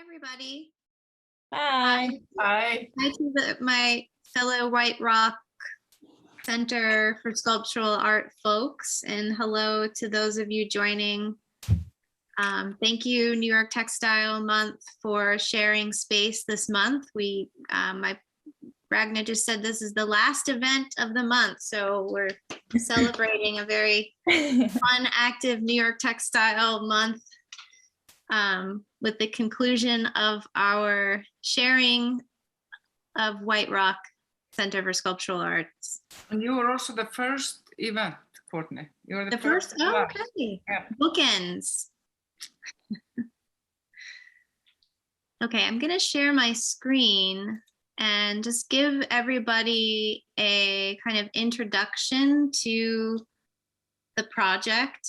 everybody. Hi. Hi. Hi to my fellow White Rock Center for Sculptural Art folks, and hello to those of you joining. Thank you, New York Textile Month, for sharing space this month. Ragnar just said this is the last event of the month, so we're celebrating a very fun, active New York Textile Month with the conclusion of our sharing of White Rock Center for Sculptural Arts. And you were also the first event, Courtney. You were The first, oh, okay. Yeah. Bookends. Okay, I'm gonna share my screen and just give everybody a kind of introduction to the project.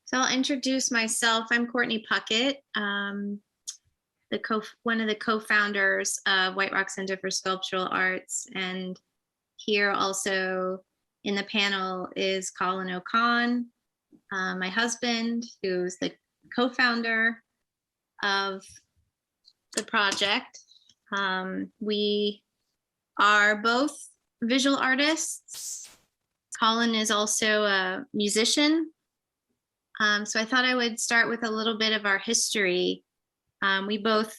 So I'll introduce myself. I'm Courtney Puckett, one of the co-founders of White Rock Center for Sculptural Arts. And here also in the panel is Colin O'Con, my husband, who's the co-founder of the project. We are both visual artists. Colin is also a musician. So I thought I would start with a little bit of our history. We both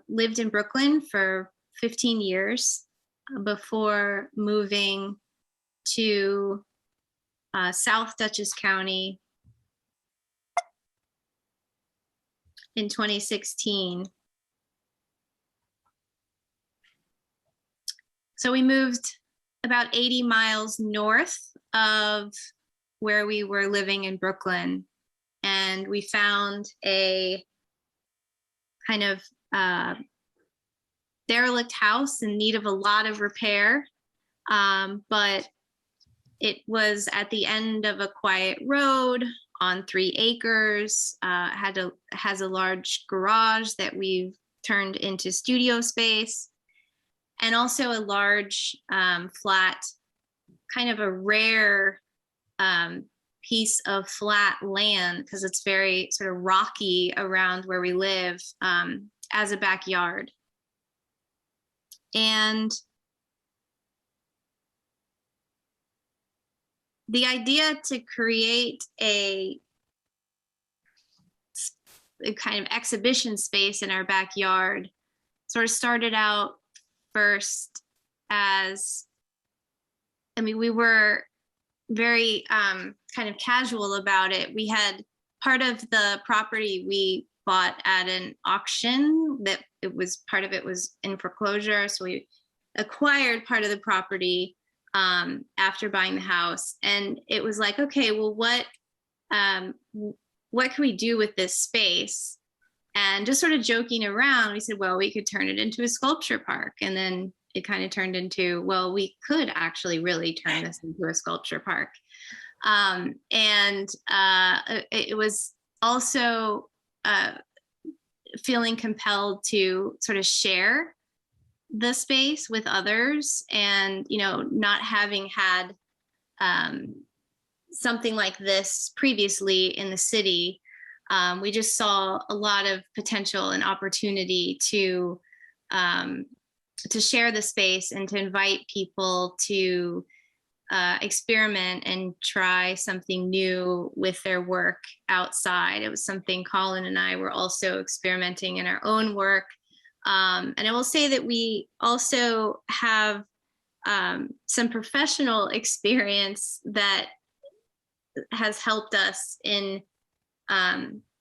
lived in Brooklyn for 15 years before moving to South Dutchess County in 2016. So we moved about 80 miles north of where we were living in Brooklyn, and we found a kind of derelict house in need of a lot of repair, but it was at the end of a quiet road on 3 acres, has a large garage that we've turned into studio space, and also a large flat, kind of a rare piece of flat land, because it's very sort of rocky around where we live, as a backyard. And the idea to create a kind of exhibition space in our backyard sort of started out first as, I mean, we were very kind of casual about it. We had part of the property we bought at an auction that part of it was in foreclosure. So we acquired part of the property after buying the house. And it was like, okay, well, what can we do with this space? And just sort of joking around, we said, well, we could turn it into a sculpture park. And then it kind of turned into, well, we could actually really turn this into a sculpture park. It was also feeling compelled to sort of share the space with others, and, you know, not having had something like this previously in the city, we just saw a lot of potential and opportunity to share the space and to invite people to experiment and try something new with their work outside. It was something Colin and I were also experimenting in our own work. And I will say that we also have some professional experience that has helped us in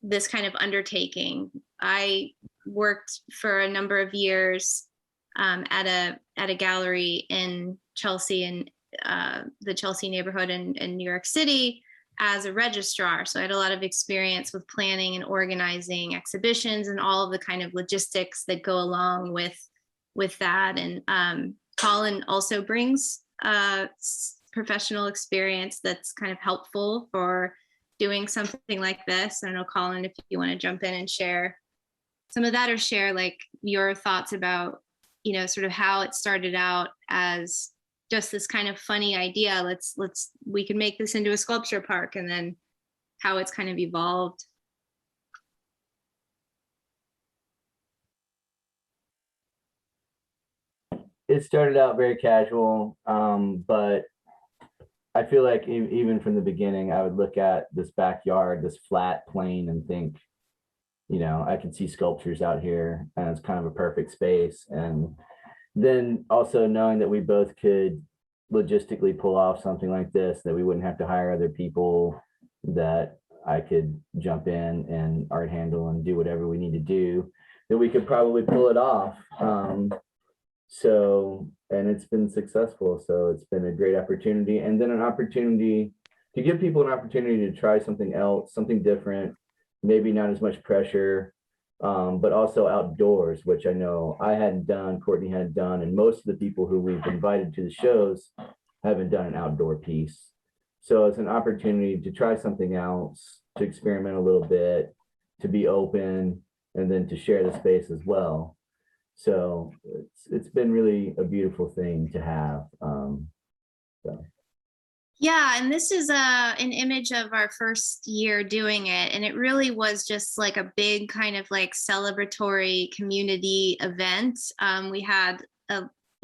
this kind of undertaking. I worked for a number of years at a gallery in Chelsea, and the Chelsea neighborhood in New York City, as a registrar. So I had a lot of experience with planning and organizing exhibitions and all of the kind of logistics that go along with that. And Colin also brings professional experience that's kind of helpful for doing something like this. I don't know, Colin, if you want to jump in and share some of that, or share like your thoughts about, you know, sort of how it started out as just this kind of funny idea. We can make this into a sculpture park, and then how it's kind of evolved. It started out very casual, but I feel like even from the beginning, I would look at this backyard, this flat plain, and think, you know, I can see sculptures out here, and it's kind of a perfect space. And then also knowing that we both could logistically pull off something like this, that we wouldn't have to hire other people, that I could jump in and art handle and do whatever we need to do, that we could probably pull it off. So, and it's been successful. So it's been a great opportunity, and then an opportunity to give people an opportunity to try something else, something different, maybe not as much pressure, but also outdoors, which I know I hadn't done, Courtney hadn't done, and most of the people who we've invited to the shows haven't done an outdoor piece. So it's an opportunity to try something else, to experiment a little bit, to be open, and then to share the space as well. So it's been really a beautiful thing to have. So. Yeah, and this is an image of our first year doing it, and it really was just like a big kind of like celebratory community event. We had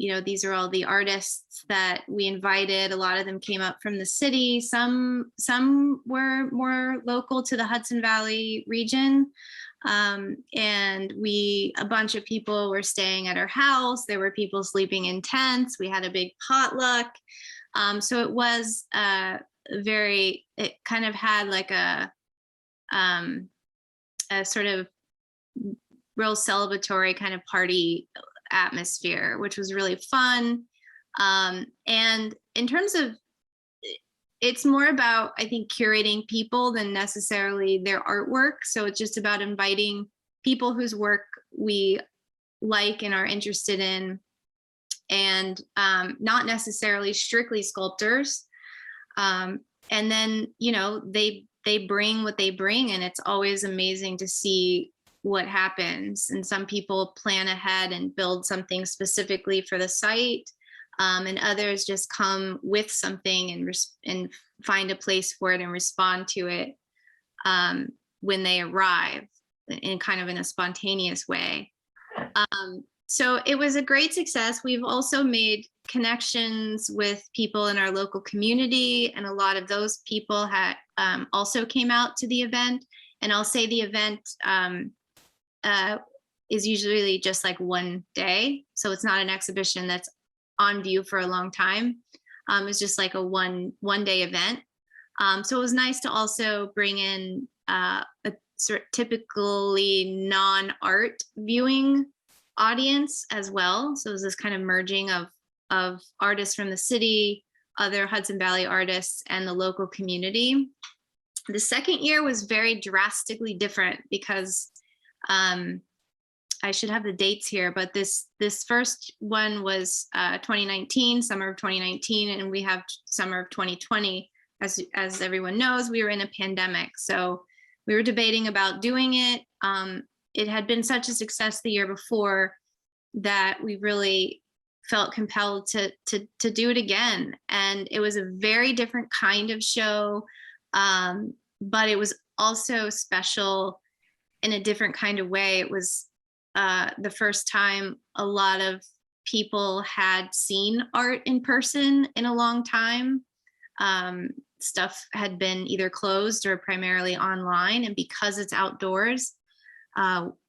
you know, these are all the artists that we invited. A lot of them came up from the city. Some were more local to the Hudson Valley region. And a bunch of people were staying at our house. There were people sleeping in tents. We had a big potluck. So it was it kind of had like a sort of real celebratory kind of party atmosphere, which was really fun. And in terms of, it's more about, I think, curating people than necessarily their artwork. So it's just about inviting people whose work we like and are interested in, and not necessarily strictly sculptors. And then, you know, they bring what they bring, and it's always amazing to see what happens. And some people plan ahead and build something specifically for the site. And others just come with something and find a place for it and respond to it when they arrive in kind of in a spontaneous way. So it was a great success. We've also made connections with people in our local community, and a lot of those people had also came out to the event. And I'll say the event is usually just like one day. So it's not an exhibition that's on view for a long time. It's just like a one day event. So it was nice to also bring in a sort of typically non-art viewing audience as well. So it was this kind of merging of artists from the city, other Hudson Valley artists, and the local community. The second year was very drastically different because I should have the dates here, but this first one was 2019, summer of 2019, and we have summer of 2020. As everyone knows, we were in a pandemic, so we were debating about doing it. It had been such a success the year before that we really felt compelled to do it again. And it was a very different kind of show, but it was also special in a different kind of way. It was the first time a lot of people had seen art in person in a long time. Stuff had been either closed or primarily online, and because it's outdoors,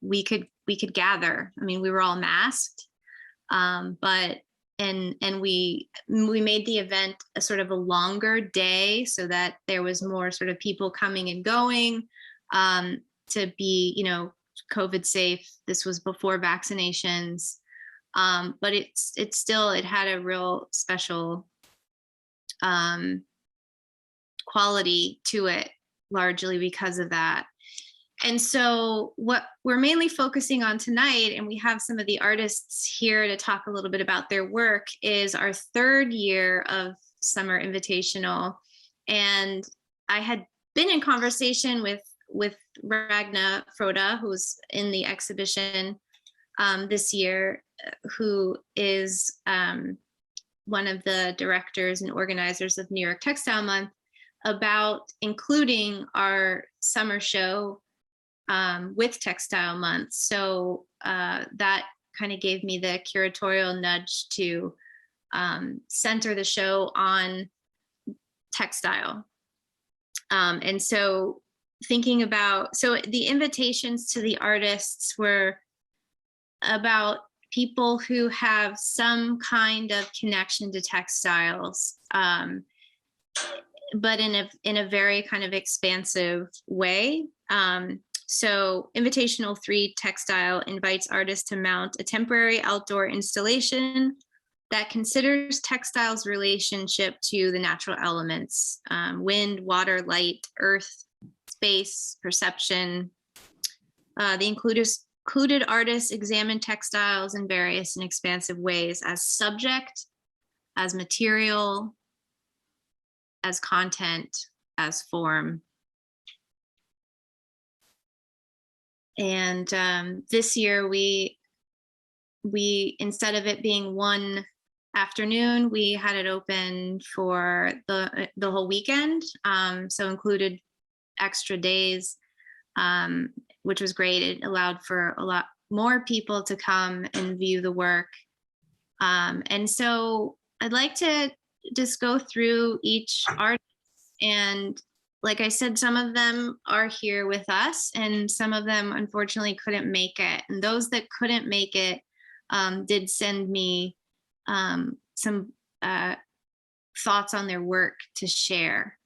we could gather. I mean, we were all masked, but we made the event a sort of a longer day so that there was more sort of people coming and going, to be, you know, COVID safe. This was before vaccinations, but it had a real special quality to it, largely because of that. And so what we're mainly focusing on tonight, and we have some of the artists here to talk a little bit about their work, is our third year of Summer Invitational. And I had been in conversation with Ragna Froda, who's in the exhibition this year, who is one of the directors and organizers of New York Textile Month, about including our summer show with Textile Month. So that kind of gave me the curatorial nudge to center the show on textile. And so thinking about, so the invitations to the artists were about people who have some kind of connection to textiles, but in a very kind of expansive way. So Invitational III Textile invites artists to mount a temporary outdoor installation that considers textiles' relationship to the natural elements, wind, water, light, earth, space, perception. The included artists examine textiles in various and expansive ways as subject, as material, as content, as form. And this year we instead of it being one afternoon, we had it open for the whole weekend. So included extra days, which was great. It allowed for a lot more people to come and view the work. And so I'd like to just go through each artist, and like I said, some of them are here with us and some of them unfortunately couldn't make it. And those that couldn't make it did send me some thoughts on their work to share.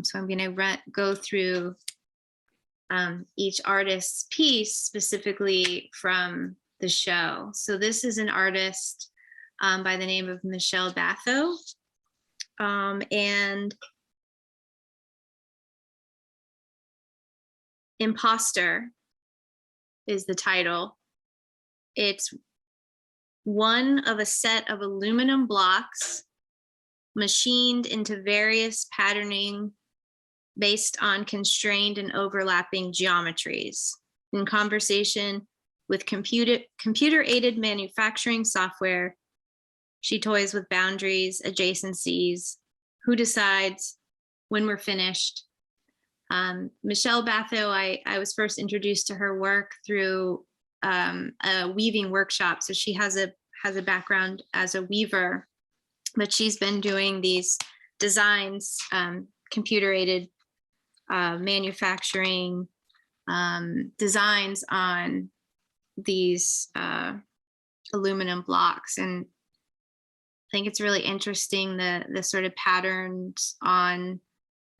So I'm gonna go through each artist's piece specifically from the show. So this is an artist by the name of Michelle Batho. And Imposter is the title. It's one of a set of aluminum blocks machined into various patterning based on constrained and overlapping geometries. In conversation with computer-aided manufacturing software, she toys with boundaries, adjacencies, who decides when we're finished. Michelle Batho, I was first introduced to her work through a weaving workshop. So she has a background as a weaver, but she's been doing these designs, computer-aided manufacturing designs on these aluminum blocks. And I think it's really interesting the sort of patterns on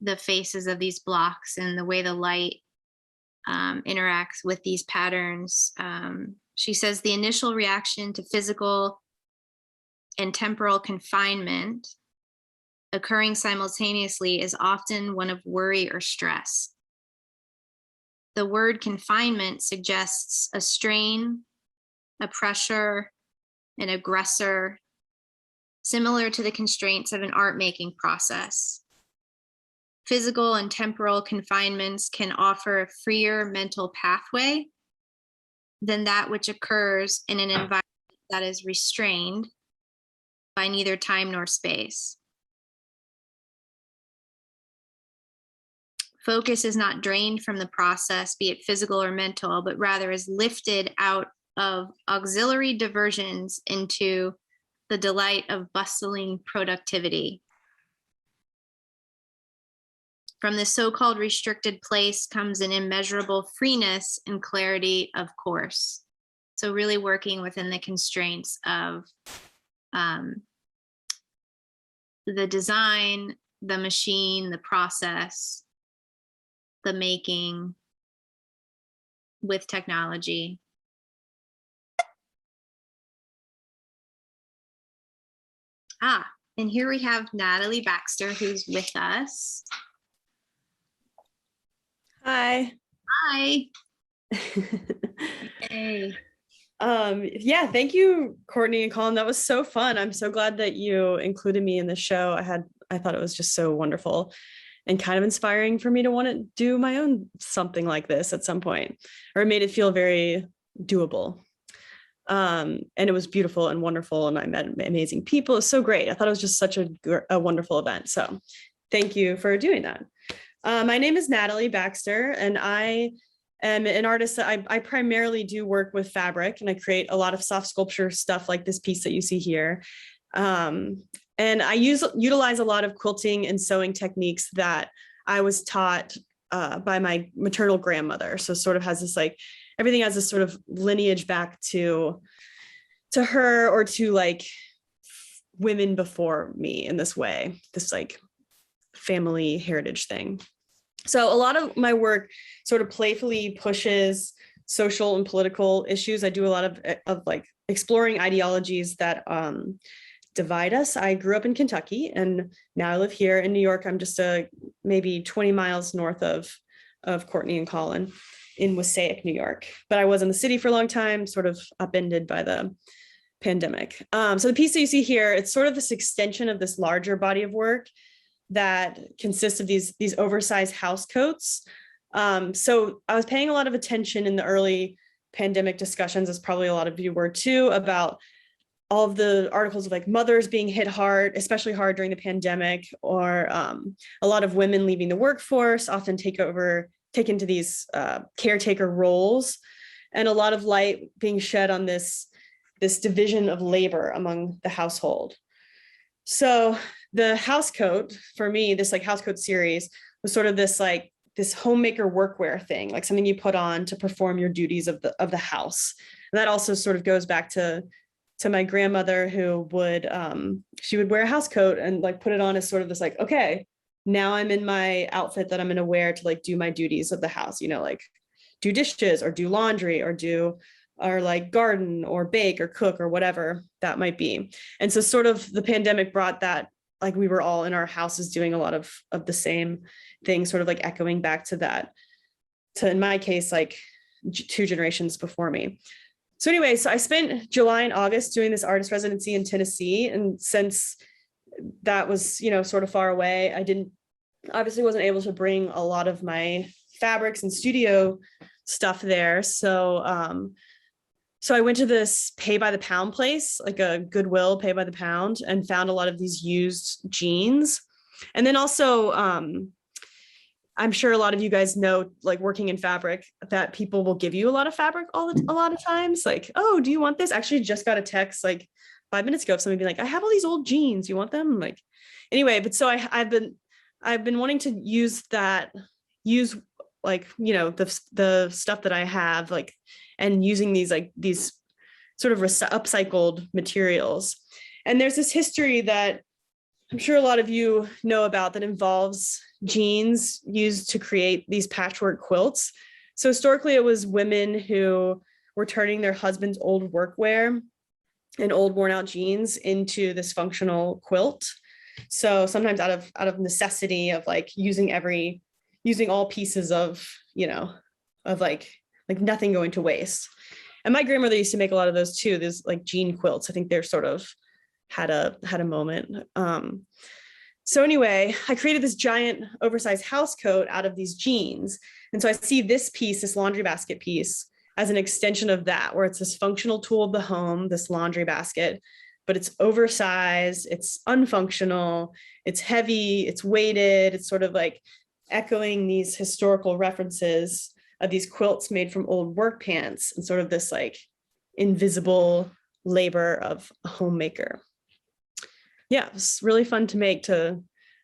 the faces of these blocks and the way the light interacts with these patterns. She says the initial reaction to physical and temporal confinement occurring simultaneously is often one of worry or stress. The word confinement suggests a strain, a pressure, an aggressor, similar to the constraints of an art-making process. Physical and temporal confinements can offer a freer mental pathway than that which occurs in an environment that is restrained by neither time nor space. Focus is not drained from the process, be it physical or mental, but rather is lifted out of auxiliary diversions into the delight of bustling productivity. From this so-called restricted place comes an immeasurable freeness and clarity of course. So really working within the constraints of the design, the machine, the process, the making with technology. And here we have Natalie Baxter, who's with us. Hi. Hi. Hey. Yeah, thank you, Courtney and Colin. That was so fun. I'm so glad that you included me in the show. I thought it was just so wonderful and kind of inspiring for me to want to do my own something like this at some point, or it made it feel very doable. And it was beautiful and wonderful, and I met amazing people. It was so great. I thought it was just such a wonderful event. So thank you for doing that. My name is Natalie Baxter, and I am an artist. I primarily do work with fabric, and I create a lot of soft sculpture stuff like this piece that you see here. And I utilize a lot of quilting and sewing techniques that I was taught by my maternal grandmother. So sort of has this like, everything has this sort of lineage back to her, or to like women before me in this way, this like family heritage thing. So a lot of my work sort of playfully pushes social and political issues. I do a lot of like exploring ideologies that divide us. I grew up in Kentucky, and now I live here in New York. I'm just maybe 20 miles north of Courtney and Colin in Wassaic, New York. But I was in the city for a long time, sort of upended by the pandemic. So the piece that you see here, it's sort of this extension of this larger body of work that consists of these oversized house coats. So I was paying a lot of attention in the early pandemic discussions, as probably a lot of you were too, about all of the articles of like mothers being hit hard, especially hard during the pandemic, or a lot of women leaving the workforce, often take into these caretaker roles, and a lot of light being shed on this division of labor among the household. So the house coat, for me, this like house coat series was sort of this homemaker workwear thing, like something you put on to perform your duties of the house. And that also sort of goes back to my grandmother, who would she would wear a house coat and like put it on as sort of this like, okay, now I'm in my outfit that I'm going to wear to like do my duties of the house, you know, like do dishes or do laundry or like garden or bake or cook or whatever that might be. And so sort of the pandemic brought that, like we were all in our houses doing a lot of the same thing, sort of like echoing back to that, in my case, like 2 generations before me. So anyway, so I spent July and August doing this artist residency in Tennessee. And since that was, you know, sort of far away, I obviously wasn't able to bring a lot of my fabrics and studio stuff there. So, so I went to this pay by the pound place, like a Goodwill pay by the pound, and found a lot of these used jeans. And then also, I'm sure a lot of you guys know, like working in fabric, that people will give you a lot of fabric a lot of times. Like, oh, do you want this? Actually, just got a text like 5 minutes ago of somebody being like, I have all these old jeans. You want them? Like, anyway, but so I've been wanting to use like, you know, the stuff that I have, like, and using these sort of upcycled materials. And there's this history that I'm sure a lot of you know about that involves jeans used to create these patchwork quilts. So historically, it was women who were turning their husband's old workwear and old worn out jeans into this functional quilt. So sometimes out of necessity of like using all pieces of, you know, of like nothing going to waste. And my grandmother used to make a lot of those too. There's like jean quilts. I think they're sort of had a moment. So anyway, I created this giant oversized house coat out of these jeans. And so I see this piece, this laundry basket piece, as an extension of that, where it's this functional tool of the home, this laundry basket, but it's oversized, it's unfunctional, it's heavy, it's weighted, it's sort of like echoing these historical references of these quilts made from old work pants and sort of this like invisible labor of a homemaker. Yeah, it was really fun to make. I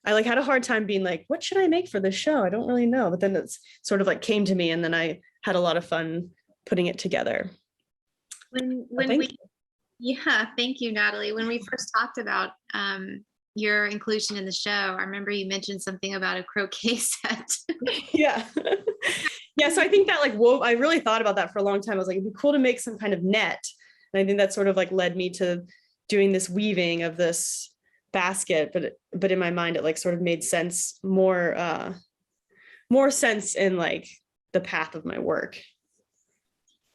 like had a hard time being like, what should I make for this show? I don't really know. But then it's sort of like came to me, and then I had a lot of fun putting it together. Yeah, thank you, Natalie. When we first talked about your inclusion in the show, I remember you mentioned something about a croquet set. Yeah. Yeah, so I think that like I really thought about that for a long time. I was like, it'd be cool to make some kind of net. And I think that sort of like led me to doing this weaving of this basket, but in my mind it like sort of made sense, more sense in like the path of my work.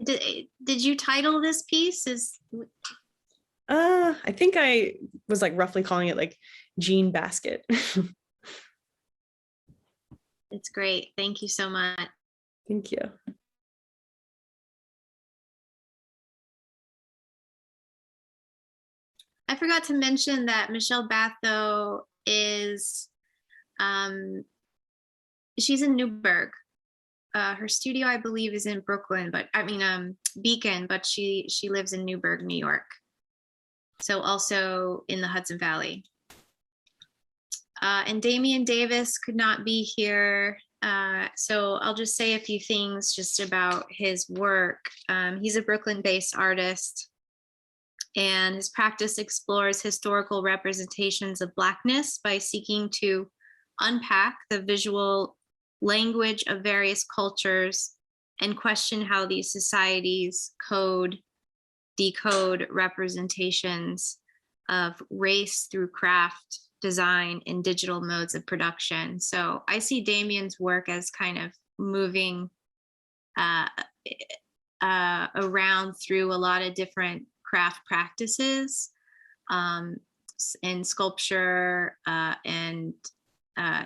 Did you title this piece? I think I was like roughly calling it like jean basket. It's great. Thank you so much. Thank you. I forgot to mention that Michelle Batho is, she's in Newburgh. Her studio, I believe, is in Brooklyn, but I mean, Beacon, but she lives in Newburgh, New York. So also in the Hudson Valley. And Damien Davis could not be here. So I'll just say a few things just about his work. He's a Brooklyn-based artist, and his practice explores historical representations of Blackness by seeking to unpack the visual language of various cultures and question how these societies decode representations of race through craft, design, and digital modes of production. So I see Damien's work as kind of moving around through a lot of different craft practices in sculpture and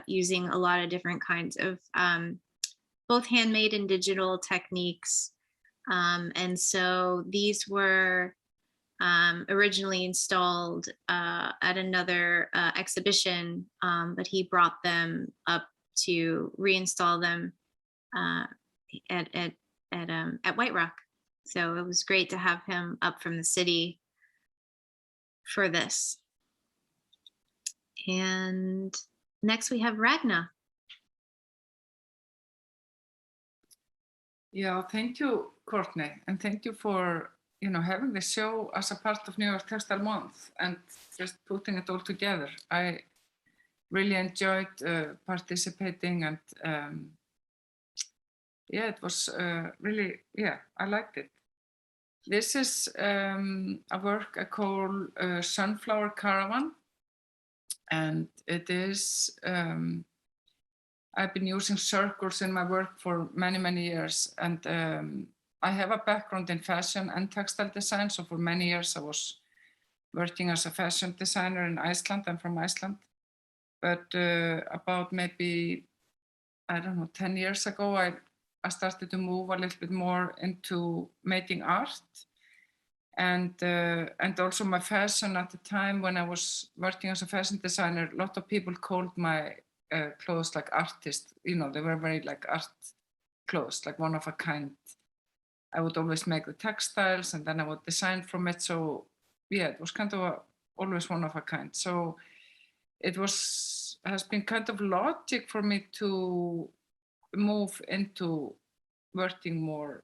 using a lot of different kinds of both handmade and digital techniques. And so these were originally installed at another exhibition, but he brought them up to reinstall them at White Rock. So it was great to have him up from the city for this. And next we have Ragna. Yeah, thank you, Courtney, and thank you for having the show as a part of New York Textile Month and just putting it all together. I really enjoyed participating, and yeah, it was really, yeah, I liked it. This is a work I call Sunflower Caravan, and it is, I've been using circles in my work for many, many years, and I have a background in fashion and textile design, so for many years I was working as a fashion designer in Iceland. I'm from Iceland, but about maybe, I don't know, 10 years ago, I started to move a little bit more into making art, and also my fashion. At the time when I was working as a fashion designer, a lot of people called my clothes like artist. They were very like art clothes, like one of a kind. I would always make the textiles and then I would design from it. So yeah, it was kind of always one of a kind. So it has been kind of logic for me to move into working more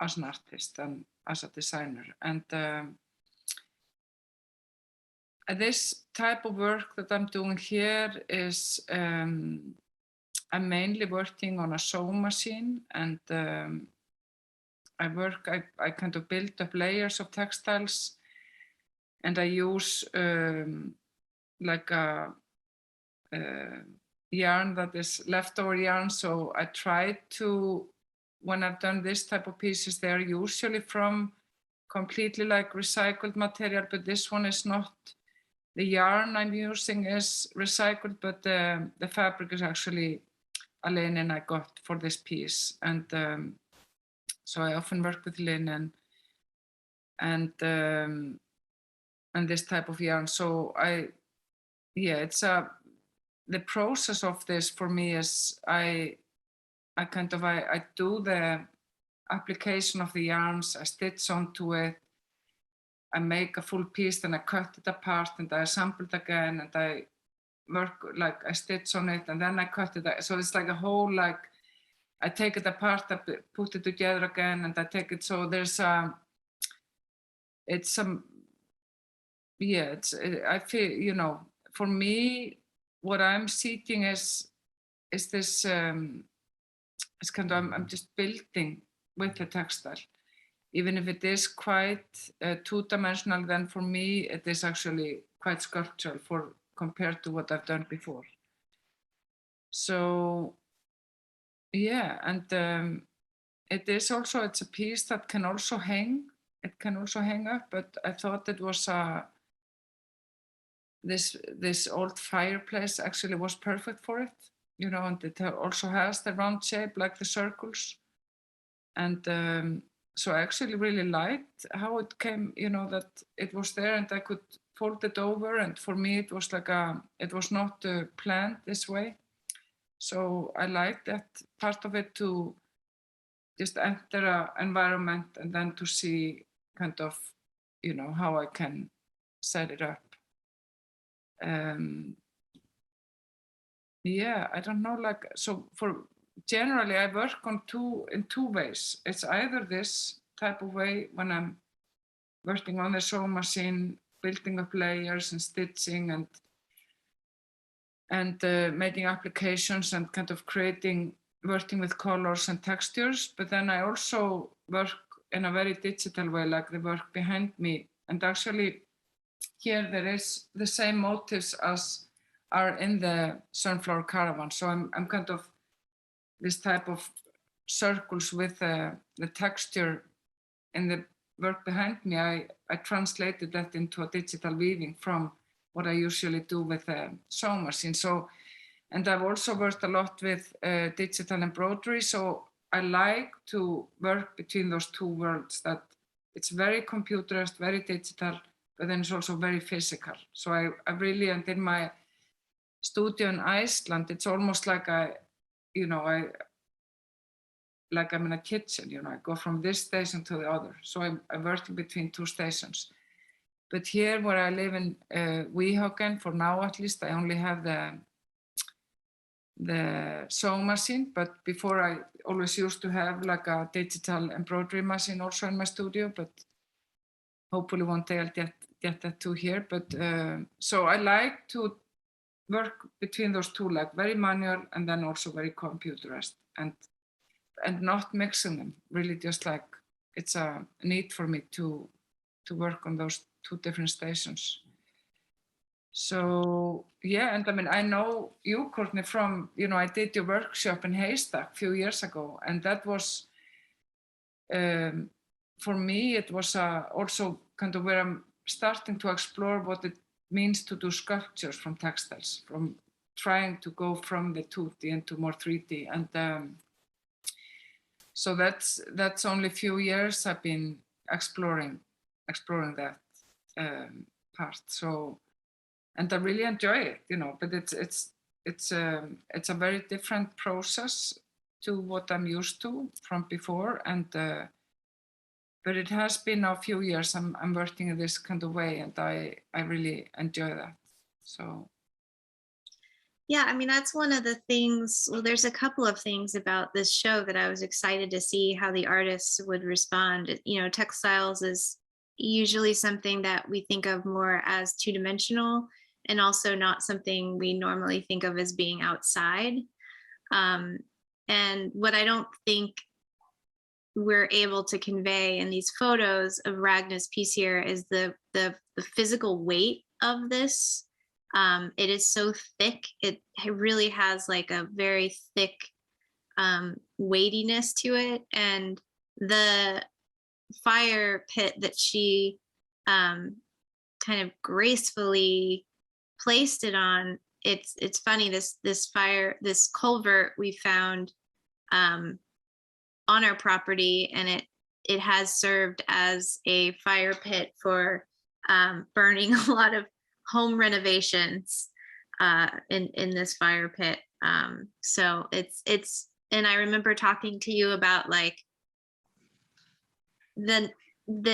as an artist than as a designer. And this type of work that I'm doing here is I'm mainly working on a sewing machine, and I kind of build up layers of textiles, and I use like a yarn that is leftover yarn. So I try to, when I've done this type of pieces, they're usually from completely like recycled material, but this one is not. The yarn I'm using is recycled, but the fabric is actually a linen I got for this piece. And so I often work with linen and this type of yarn. So the process of this for me is I do the application of the yarns, I stitch onto it, I make a full piece, then I cut it apart and I assemble it again, and I work, like I stitch on it and then I cut it. So it's like a whole, like I take it apart, I put it together again, and I take it. So there's I feel, for me, what I'm seeking is this, it's kind of, I'm just building with the textile. Even if it is quite two-dimensional, then for me, it is actually quite sculptural compared to what I've done before. So, yeah, and it is also, it's a piece that can also hang. It can also hang up, but I thought it was this old fireplace actually was perfect for it, you know, and it also has the round shape like the circles. And so I actually really liked how it came, you know, that it was there and I could fold it over. And for me, it was like it was not planned this way. So I liked that part of it, to just enter an environment and then to see kind of, you know, how I can set it up. Yeah, I don't know, like, so generally I work in two ways. It's either this type of way when I'm working on the sewing machine, building up layers and stitching and making applications and kind of working with colors and textures. But then I also work in a very digital way, like the work behind me. And actually here there is the same motifs as are in the Sunflower Caravan. So I'm kind of this type of circles with the texture in the work behind me. I translated that into a digital weaving from what I usually do with a sewing machine. So, and I've also worked a lot with digital embroidery. So I like to work between those two worlds, that it's very computerized, very digital, but then it's also very physical. So I really, and in my studio in Iceland, it's almost like like I'm in a kitchen, you know, I go from this station to the other. So I'm working between two stations. But here where I live in Weehawken, for now at least, I only have the sewing machine. But before I always used to have like a digital embroidery machine also in my studio, but hopefully one day I'll get that too here. But so I like to work between those two, like very manual and then also very computerized, and not mixing them, really just like it's a need for me to work on those two different stations. So yeah, and I mean, I know you, Courtney, from, you know, I did your workshop in Haystack a few years ago, and that was, for me, it was also kind of where I'm starting to explore what it means to do sculptures from textiles, from trying to go from the 2D into more 3D. And so that's only a few years I've been exploring that part. So, and I really enjoy it, you know. But it's a very different process to what I'm used to from before, and but it has been a few years I'm working in this kind of way, and I really enjoy that. So. Yeah, I mean, that's one of the things. Well, there's a couple of things about this show that I was excited to see how the artists would respond. You know, textiles is usually something that we think of more as two-dimensional, and also not something we normally think of as being outside. And what I don't think we're able to convey in these photos of Ragna's piece here is the physical weight of this. It is so thick. It really has like a very thick weightiness to it. And the fire pit that she kind of gracefully placed it on, it's funny, this culvert we found on our property, and it has served as a fire pit for burning a lot of home renovations in this fire pit. So it's and I remember talking to you about like that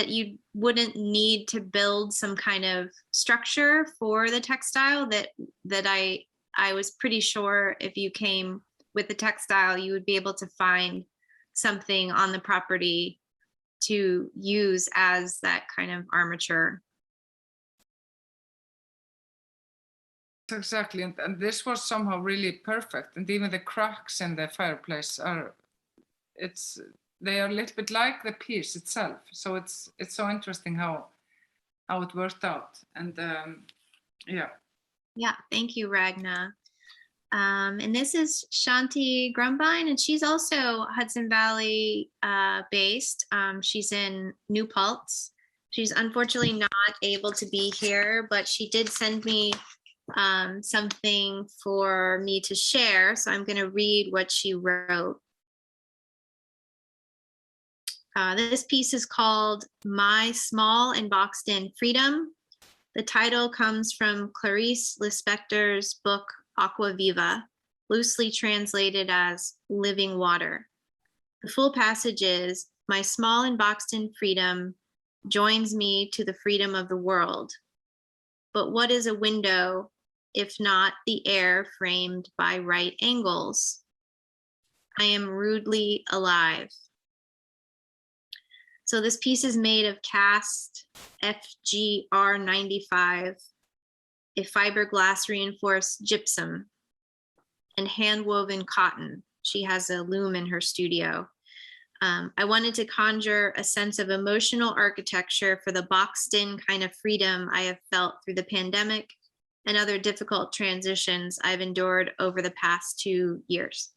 you wouldn't need to build some kind of structure for the textile, that I was pretty sure if you came with the textile, you would be able to find something on the property to use as that kind of armature. Exactly, and this was somehow really perfect, and even the cracks in the fireplace they are a little bit like the piece itself. So it's so interesting how it worked out. And yeah, thank you, Ragna. And this is Shanti Grumbine, and she's also Hudson Valley based. She's in New Paltz. She's unfortunately not able to be here, but she did send me something for me to share. So I'm going to read what she wrote. This piece is called My Small and Boxed In Freedom. The title comes from Clarice Lispector's book, Aqua Viva, loosely translated as Living Water. The full passage is, my small and boxed in freedom joins me to the freedom of the world. But what is a window if not the air framed by right angles? I am rudely alive. So this piece is made of cast FGR95, a fiberglass reinforced gypsum, and hand-woven cotton. She has a loom in her studio. I wanted to conjure a sense of emotional architecture for the boxed-in kind of freedom I have felt through the pandemic and other difficult transitions I've endured over the past 2 years.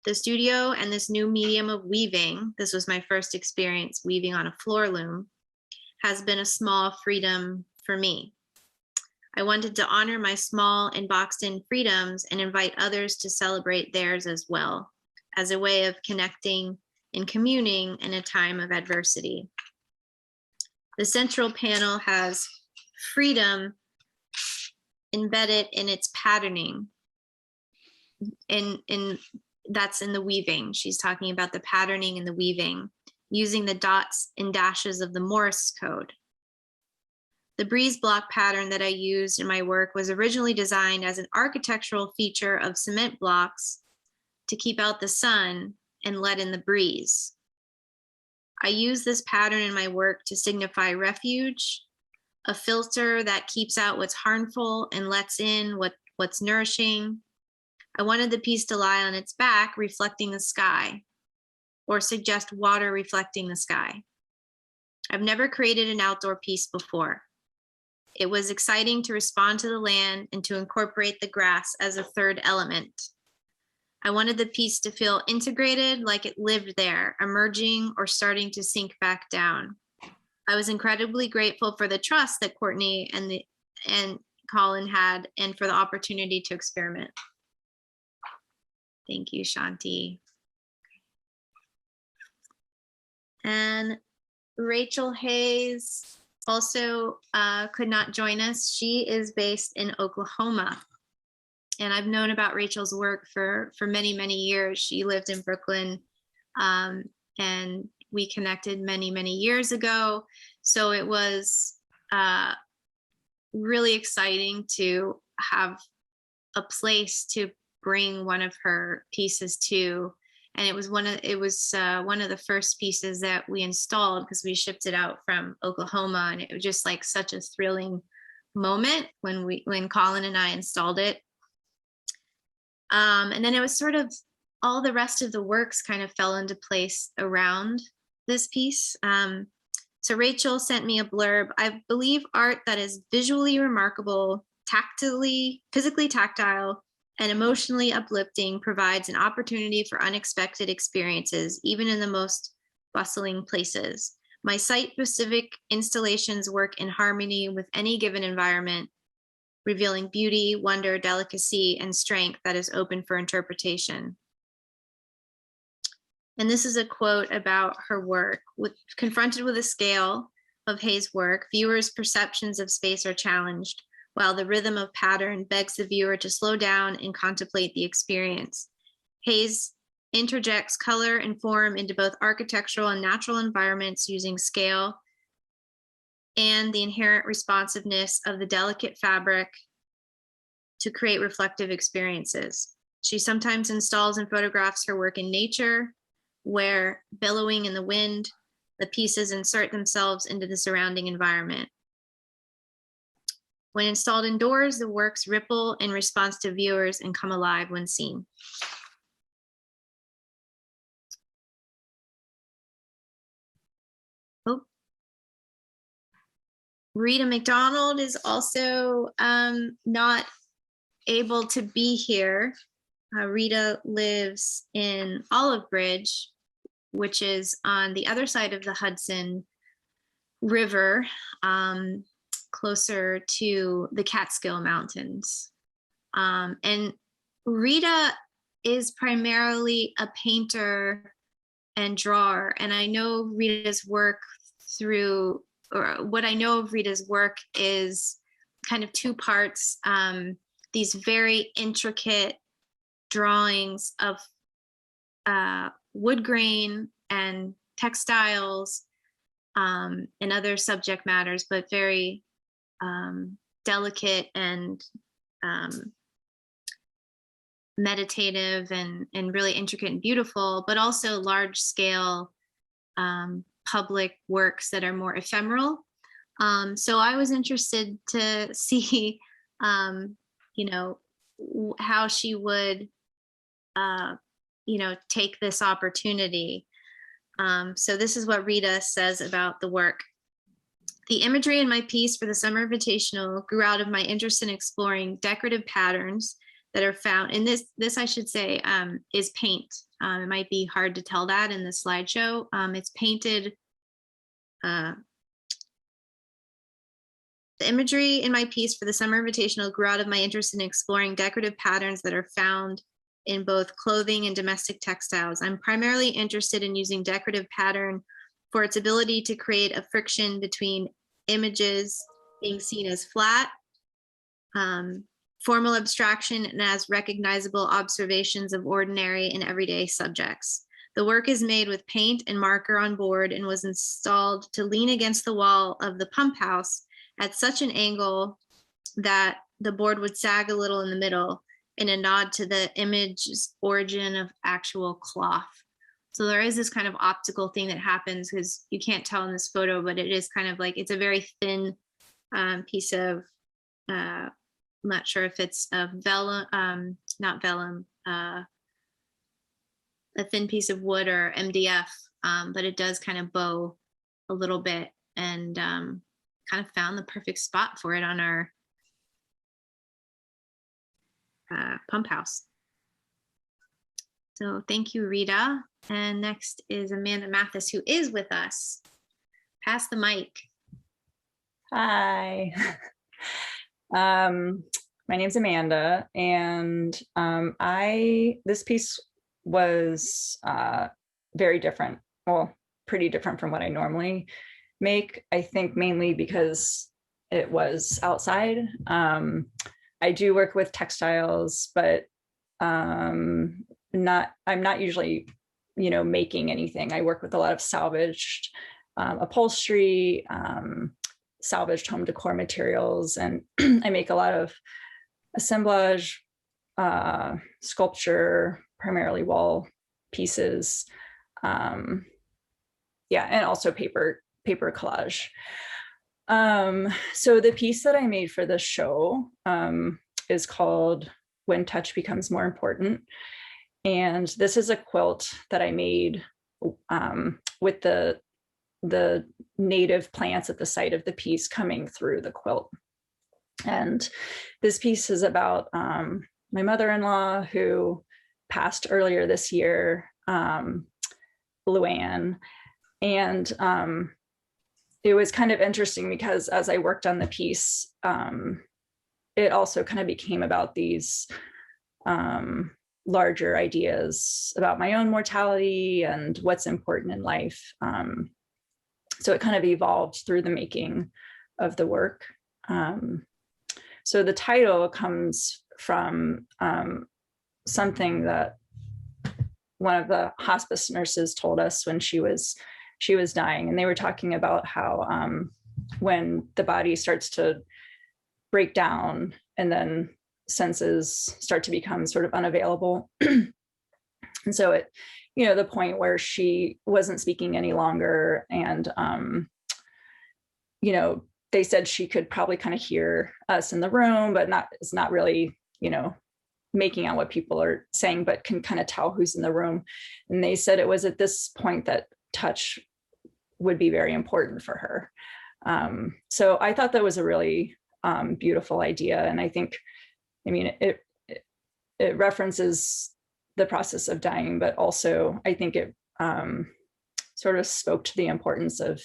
The studio and this new medium of weaving, this was my first experience weaving on a floor loom, has been a small freedom for me. I wanted to honor my small and boxed in freedoms and invite others to celebrate theirs as well, as a way of connecting and communing in a time of adversity. The central panel has freedom embedded in its patterning, that's in the weaving. She's talking about the patterning and the weaving, using the dots and dashes of the Morse code. The breeze block pattern that I used in my work was originally designed as an architectural feature of cement blocks to keep out the sun and let in the breeze. I use this pattern in my work to signify refuge, a filter that keeps out what's harmful and lets in what's nourishing. I wanted the piece to lie on its back, reflecting the sky, or suggest water reflecting the sky. I've never created an outdoor piece before. It was exciting to respond to the land and to incorporate the grass as a third element. I wanted the piece to feel integrated, like it lived there, emerging or starting to sink back down. I was incredibly grateful for the trust that Courtney and Colin had, and for the opportunity to experiment. Thank you, Shanti. And Rachel Hayes also could not join us. She is based in Oklahoma. And I've known about Rachel's work for many, many years. She lived in Brooklyn, and we connected many, many years ago. So it was really exciting to have a place to bring one of her pieces to. And it was one of the first pieces that we installed because we shipped it out from Oklahoma, and it was just like such a thrilling moment when Colin and I installed it. And then it was sort of all the rest of the works kind of fell into place around this piece. So Rachel sent me a blurb. I believe art that is visually remarkable, physically tactile, and emotionally uplifting provides an opportunity for unexpected experiences, even in the most bustling places. My site-specific installations work in harmony with any given environment, revealing beauty, wonder, delicacy, and strength that is open for interpretation. And this is a quote about her work. Confronted with a scale of Hayes' work, viewers' perceptions of space are challenged, while the rhythm of pattern begs the viewer to slow down and contemplate the experience. Hayes interjects color and form into both architectural and natural environments using scale and the inherent responsiveness of the delicate fabric to create reflective experiences. She sometimes installs and photographs her work in nature, where, billowing in the wind, the pieces insert themselves into the surrounding environment. When installed indoors, the works ripple in response to viewers and come alive when seen. Oh. Rita McDonald is also not able to be here. Rita lives in Olive Bridge, which is on the other side of the Hudson River, closer to the Catskill Mountains. And Rita is primarily a painter and drawer. And I know Rita's work through, or what I know of Rita's work is kind of two parts. These very intricate drawings of wood grain and textiles and other subject matters, but very delicate and meditative and really intricate and beautiful, but also large scale public works that are more ephemeral. So I was interested to see, how she would, take this opportunity. So this is what Rita says about the work. The imagery in my piece for the Summer Invitational grew out of my interest in exploring decorative patterns that are found, and this I should say is paint. It might be hard to tell that in the slideshow. It's painted. The imagery in my piece for the Summer Invitational grew out of my interest in exploring decorative patterns that are found in both clothing and domestic textiles. I'm primarily interested in using decorative pattern for its ability to create a friction between images being seen as flat, formal abstraction, and as recognizable observations of ordinary and everyday subjects. The work is made with paint and marker on board and was installed to lean against the wall of the pump house at such an angle that the board would sag a little in the middle in a nod to the image's origin of actual cloth. So there is this kind of optical thing that happens, because you can't tell in this photo, but it is kind of like, it's a very thin piece of, I'm not sure if it's a vellum, not vellum, a thin piece of wood or MDF, but it does kind of bow a little bit, and kind of found the perfect spot for it on our pump house. So thank you, Rita. And next is Amanda Mathis, who is with us. Pass the mic. Hi. My name's Amanda, and this piece was very different. Well, pretty different from what I normally make. I think mainly because it was outside. I do work with textiles, but I'm not usually, making anything. I work with a lot of salvaged upholstery, salvaged home decor materials, and I make a lot of assemblage, sculpture, primarily wall pieces, and also paper collage. So the piece that I made for this show is called When Touch Becomes More Important. And this is a quilt that I made with the native plants at the site of the piece coming through the quilt. And this piece is about my mother-in-law, who passed earlier this year, Luann. And it was kind of interesting because as I worked on the piece, it also kind of became about these larger ideas about my own mortality and what's important in life. So it kind of evolved through the making of the work. So the title comes from something that one of the hospice nurses told us when she was dying, and they were talking about how when the body starts to break down and then senses start to become sort of unavailable. And so it, the point where she wasn't speaking any longer, and they said she could probably kind of hear us in the room, but it's not really, making out what people are saying, but can kind of tell who's in the room. And they said it was at this point that touch would be very important for her. So I thought that was a really beautiful idea. And I think, I mean, it references the process of dying, but also I think it sort of spoke to the importance of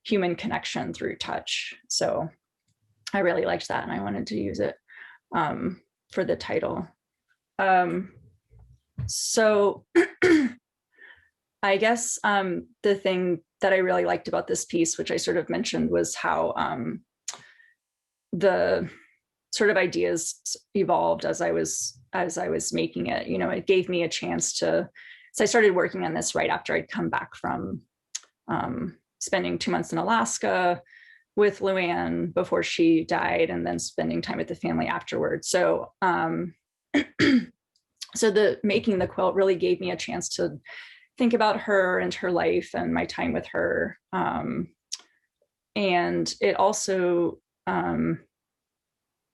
human connection through touch. So I really liked that, and I wanted to use it for the title. So I guess the thing that I really liked about this piece, which I sort of mentioned, was how the sort of ideas evolved as I was making it. You know, it gave me a chance to, so I started working on this right after I'd come back from spending 2 months in Alaska with Luann before she died, and then spending time with the family afterwards. So so the making the quilt really gave me a chance to think about her and her life and my time with her. And it also,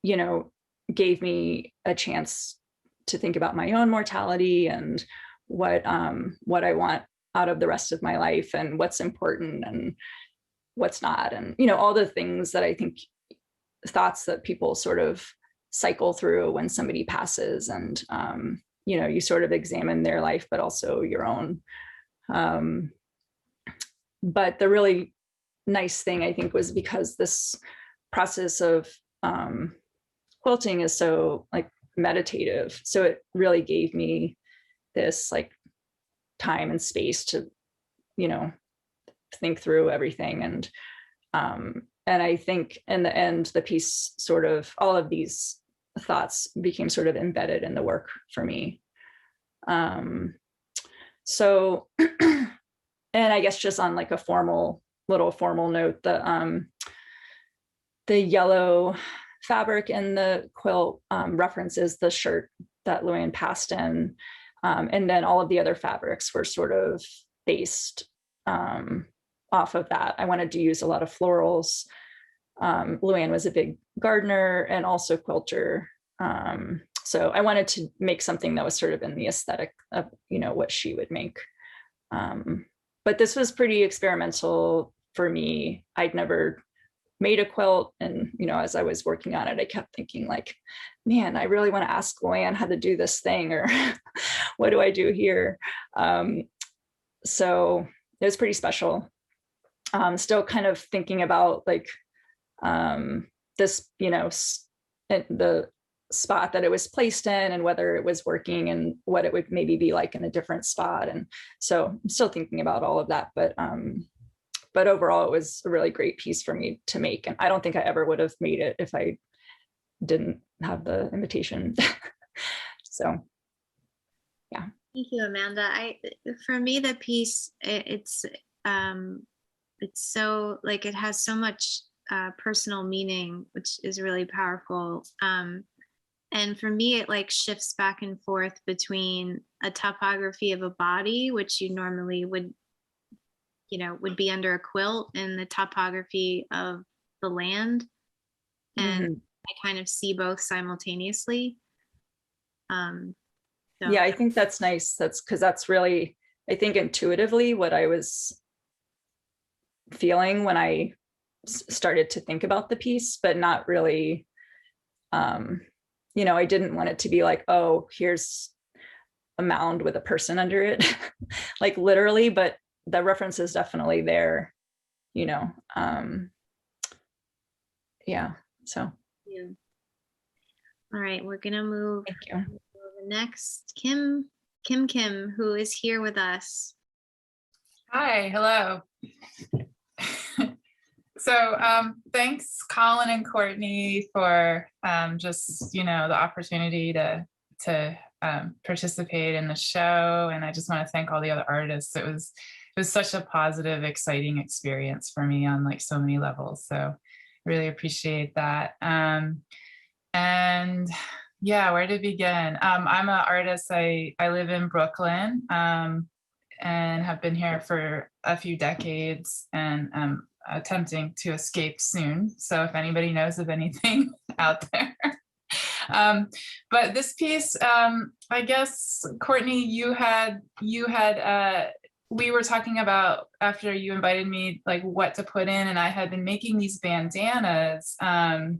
you know, gave me a chance to think about my own mortality and what I want out of the rest of my life, and what's important and what's not. And, you know, all the things that I think, thoughts that people sort of cycle through when somebody passes, and, you know, you sort of examine their life, but also your own. But the really nice thing, I think, was because this process of quilting is so like meditative. So it really gave me this like time and space to, you know, think through everything. And I think in the end, the piece sort of, all of these thoughts became sort of embedded in the work for me. So, and I guess just on like a little formal note, the yellow fabric in the quilt references the shirt that Luann passed in. And then all of the other fabrics were sort of based off of that. I wanted to use a lot of florals. Luann was a big gardener and also quilter. So I wanted to make something that was sort of in the aesthetic of, you know, what she would make. But this was pretty experimental for me. I'd never made a quilt. And, you know, as I was working on it, I kept thinking like, man, I really want to ask Luann how to do this thing, or what do I do here? So it was pretty special. Still kind of thinking about like this, you know, the spot that it was placed in, and whether it was working, and what it would maybe be like in a different spot. And so I'm still thinking about all of that, but overall it was a really great piece for me to make. And I don't think I ever would have made it if I didn't have the invitation. So, yeah. Thank you, Amanda. For me, the piece, it's so like, it has so much personal meaning, which is really powerful. And for me, it like shifts back and forth between a topography of a body, which you normally would, you know, would be under a quilt, and the topography of the land. And I kind of see both simultaneously. So. Yeah, I think that's nice. That's because that's really, I think, intuitively what I was feeling when I started to think about the piece, but not really, you know, I didn't want it to be like, oh, here's a mound with a person under it, like literally, but the reference is definitely there, you know. Yeah, so. Yeah. All right, we're gonna move. Thank you. The next, Kim, who is here with us. Hi, hello. So thanks, Colin and Courtney, for just, you know, the opportunity to participate in the show. And I just want to thank all the other artists. It was such a positive, exciting experience for me on like so many levels. So really appreciate that. And yeah, where to begin? I'm an artist. I live in Brooklyn and have been here for a few decades, and attempting to escape soon. So if anybody knows of anything out there. But this piece, I guess, Courtney, we were talking about, after you invited me, like what to put in, and I had been making these bandanas. And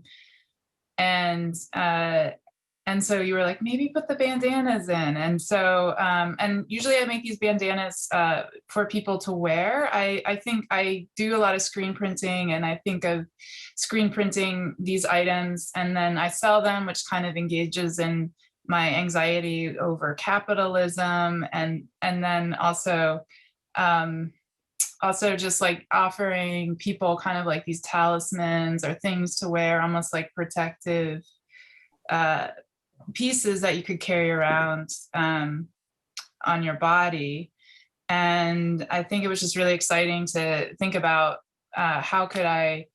and so you were like, maybe put the bandanas in. And so, and usually I make these bandanas for people to wear. I think I do a lot of screen printing, and I think of screen printing these items and then I sell them, which kind of engages in my anxiety over capitalism. And then also just like offering people kind of like these talismans or things to wear, almost like protective pieces that you could carry around on your body. And I think it was just really exciting to think about how could I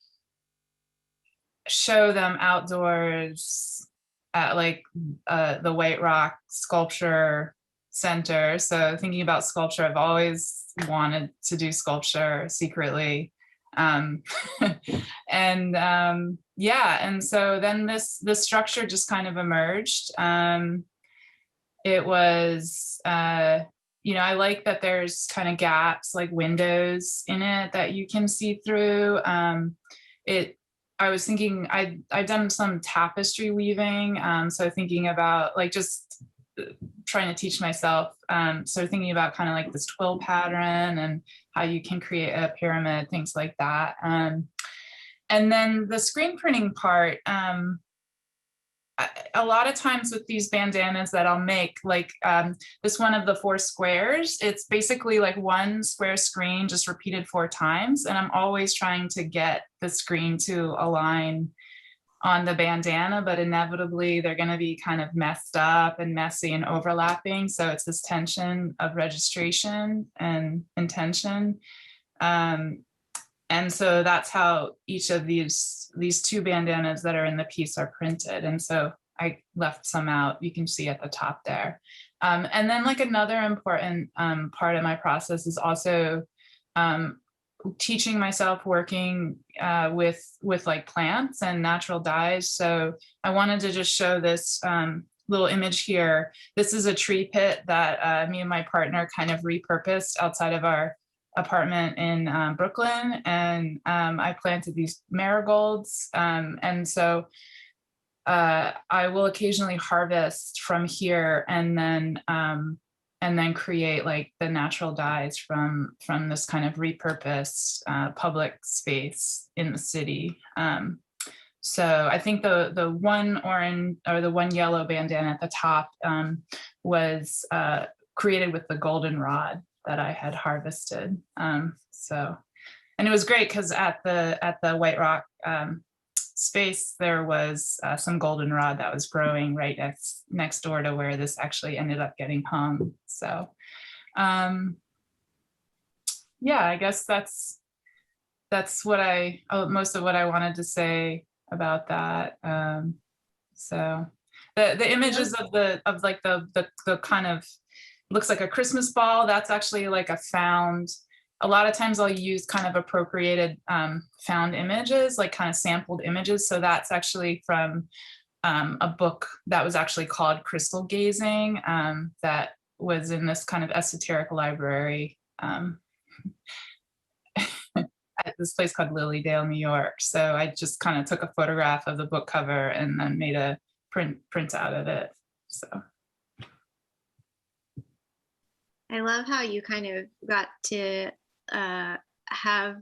show them outdoors at like the White Rock Sculpture Center. So thinking about sculpture, I've always wanted to do sculpture secretly. Yeah, and so then this structure just kind of emerged. It was, you know, I like that there's kind of gaps, like windows in it that you can see through. I was thinking I'd done some tapestry weaving, so thinking about like just trying to teach myself. So thinking about kind of like this twill pattern and how you can create a pyramid, things like that. And then the screen printing part, a lot of times with these bandanas that I'll make, like this one of the 4 squares, it's basically like one square screen just repeated 4 times. And I'm always trying to get the screen to align on the bandana, but inevitably they're going to be kind of messed up and messy and overlapping. So it's this tension of registration and intention. And so that's how each of these 2 bandanas that are in the piece are printed. And so I left some out, you can see at the top there. And then like another important part of my process is also teaching myself working with like plants and natural dyes. So I wanted to just show this little image here. This is a tree pit that me and my partner kind of repurposed outside of our apartment in Brooklyn, and I planted these marigolds, and so I will occasionally harvest from here and then create like the natural dyes from this kind of repurposed public space in the city. So I think the one orange or the one yellow bandana at the top was created with the goldenrod that I had harvested. So, and it was great because at the White Rock space, there was some goldenrod that was growing right next door to where this actually ended up getting hung. So, yeah, I guess that's what most of what I wanted to say about that. So the images of like the kind of looks like a Christmas ball, that's actually like a lot of times I'll use kind of appropriated found images, like kind of sampled images. So that's actually from a book that was actually called Crystal Gazing, that was in this kind of esoteric library at this place called Lilydale, New York. So I just kind of took a photograph of the book cover and then made a print out of it. So. I love how you kind of got to have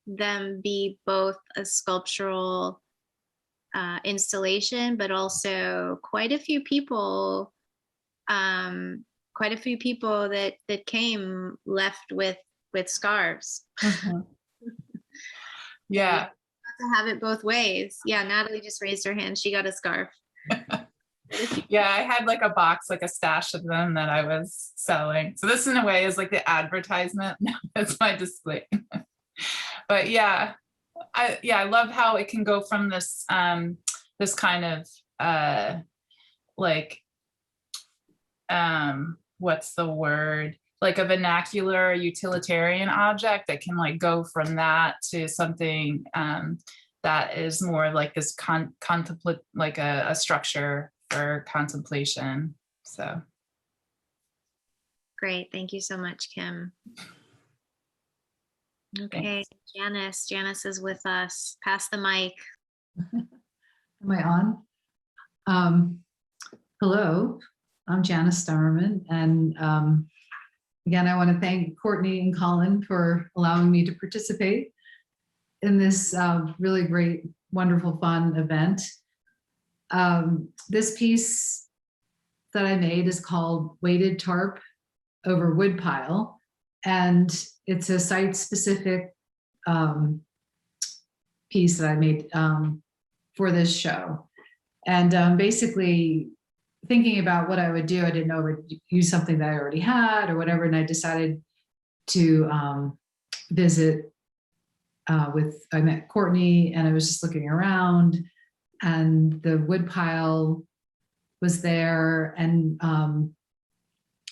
them be both a sculptural installation, but also quite a few people that came left with scarves. Mm-hmm. Yeah. To have it both ways. Yeah, Natalie just raised her hand. She got a scarf. Yeah, I had like a box, like a stash of them that I was selling. So this in a way is like the advertisement. That's my display. But yeah, I love how it can go from this this kind of like what's the word? Like a vernacular utilitarian object that can like go from that to something that is more like this contemplate, like a structure for contemplation. So great, thank you so much, Kim. Okay, thanks. Janice is with us. Pass the mic. Am I on? Hello, I'm Janice Stemmerman, and again, I want to thank Courtney and Colin for allowing me to participate in this really great, wonderful, fun event. This piece that I made is called Weighted Tarp over Woodpile, and it's a site-specific piece that I made for this show. And basically, thinking about what I would do, I didn't know I would use something that I already had or whatever, and I decided to visit I met Courtney, and I was just looking around, and the wood pile was there, and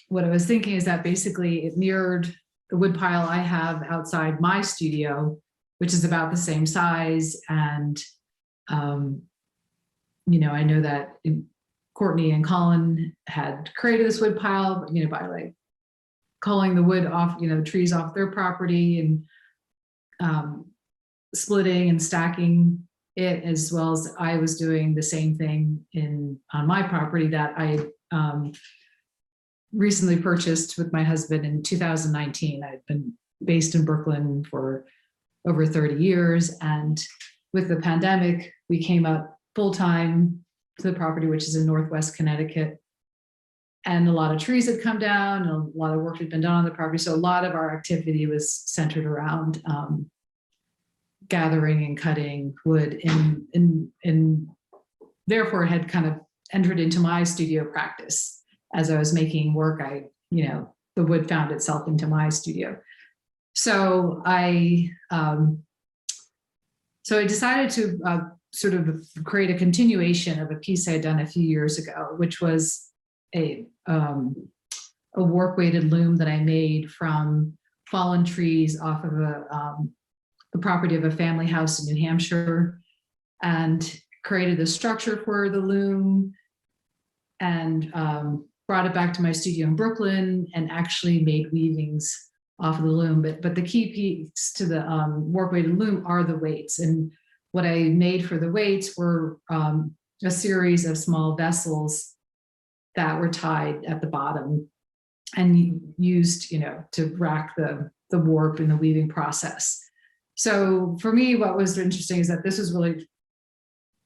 what I was thinking is that basically it mirrored the wood pile I have outside my studio, which is about the same size, and you know, I know that Courtney and Colin had created this wood pile, you know, by like culling the wood off, you know, trees off their property, and splitting and stacking it, as well as I was doing the same thing on my property that I recently purchased with my husband in 2019. I've been based in Brooklyn for over 30 years, and with the pandemic, we came up full-time to the property, which is in Northwest Connecticut. And a lot of trees had come down, and a lot of work had been done on the property. So a lot of our activity was centered around gathering and cutting wood, and therefore had kind of entered into my studio practice. As I was making work, you know, the wood found itself into my studio. So I decided to sort of create a continuation of a piece I had done a few years ago, which was a warp weighted loom that I made from fallen trees off of the property of a family house in New Hampshire, and created a structure for the loom, and brought it back to my studio in Brooklyn, and actually made weavings off of the loom. But the key piece to the warp weighted loom are the weights. And what I made for the weights were a series of small vessels that were tied at the bottom and used, you know, to rack the warp in the weaving process. So for me, what was interesting is that this was really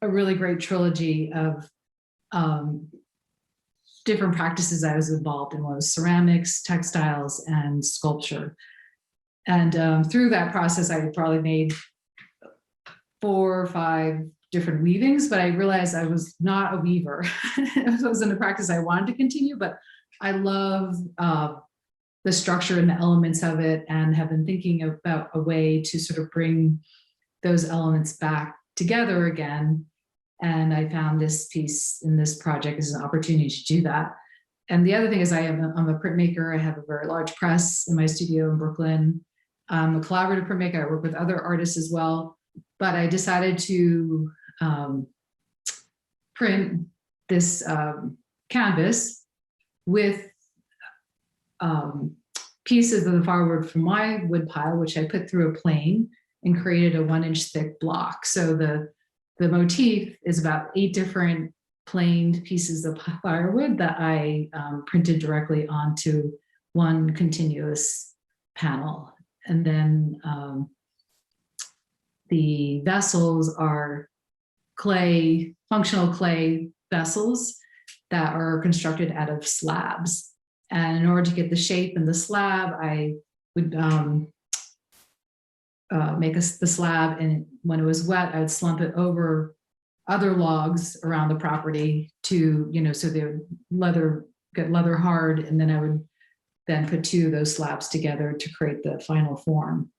a really great trilogy of different practices I was involved in. One was ceramics, textiles, and sculpture. And through that process, I probably made 4 or 5 different weavings, but I realized I was not a weaver. It wasn't a practice I wanted to continue, but I love the structure and the elements of it, and have been thinking about a way to sort of bring those elements back together again. And I found this piece in this project as an opportunity to do that. And the other thing is I'm a printmaker. I have a very large press in my studio in Brooklyn. I'm a collaborative printmaker. I work with other artists as well. But I decided to print this canvas with pieces of the firewood from my wood pile, which I put through a plane and created a 1-inch thick block. So the motif is about 8 different planed pieces of firewood that I printed directly onto one continuous panel. And then the vessels are clay, functional clay vessels that are constructed out of slabs. And in order to get the shape in the slab, I would make the slab, and when it was wet, I would slump it over other logs around the property to, you know, so they would get leather hard, and then I would then put 2 of those slabs together to create the final form.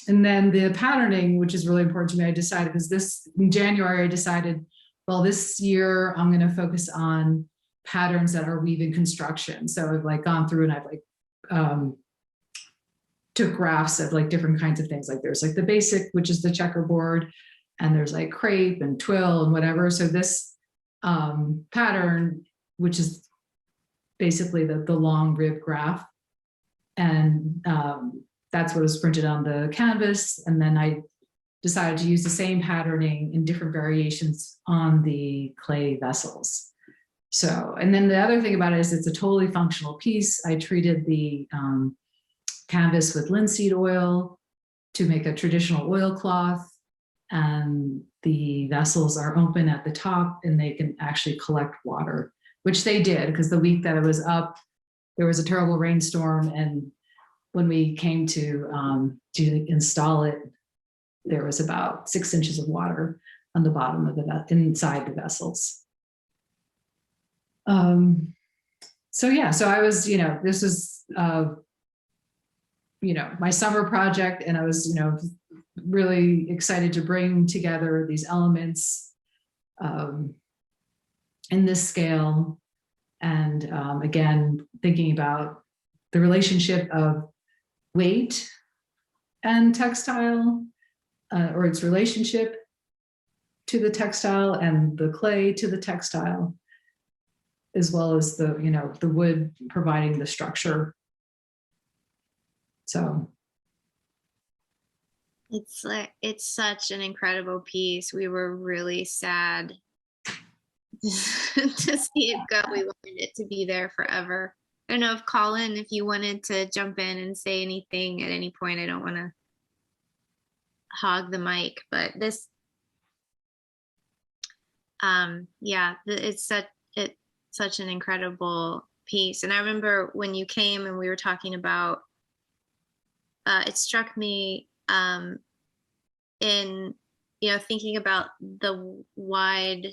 And then the patterning, which is really important to me, I decided, because in January, I decided, well, this year I'm going to focus on patterns that are weaving construction. So I've like gone through and I've like took graphs of like different kinds of things. Like there's like the basic, which is the checkerboard, and there's like crepe and twill and whatever. So this pattern, which is basically the long rib graph, and that's what was printed on the canvas. And then I decided to use the same patterning in different variations on the clay vessels. So, and then the other thing about it is it's a totally functional piece. I treated the canvas with linseed oil to make a traditional oilcloth, and the vessels are open at the top and they can actually collect water, which they did, because the week that I was up, there was a terrible rainstorm, and when we came to install it, there was about 6 inches of water on the bottom of inside the vessels. So yeah, so I was, this was, my summer project, and I was, really excited to bring together these elements in this scale. And again, thinking about the relationship of weight and textile, or its relationship to the textile, and the clay to the textile, as well as the, the wood providing the structure. So it's such an incredible piece. We were really sad to see it go. We wanted it to be there forever. I don't know if Colin, if you wanted to jump in and say anything at any point. I don't want to hog the mic, but this, it's such an incredible piece. And I remember when you came and we were talking about, it struck me in, thinking about the wide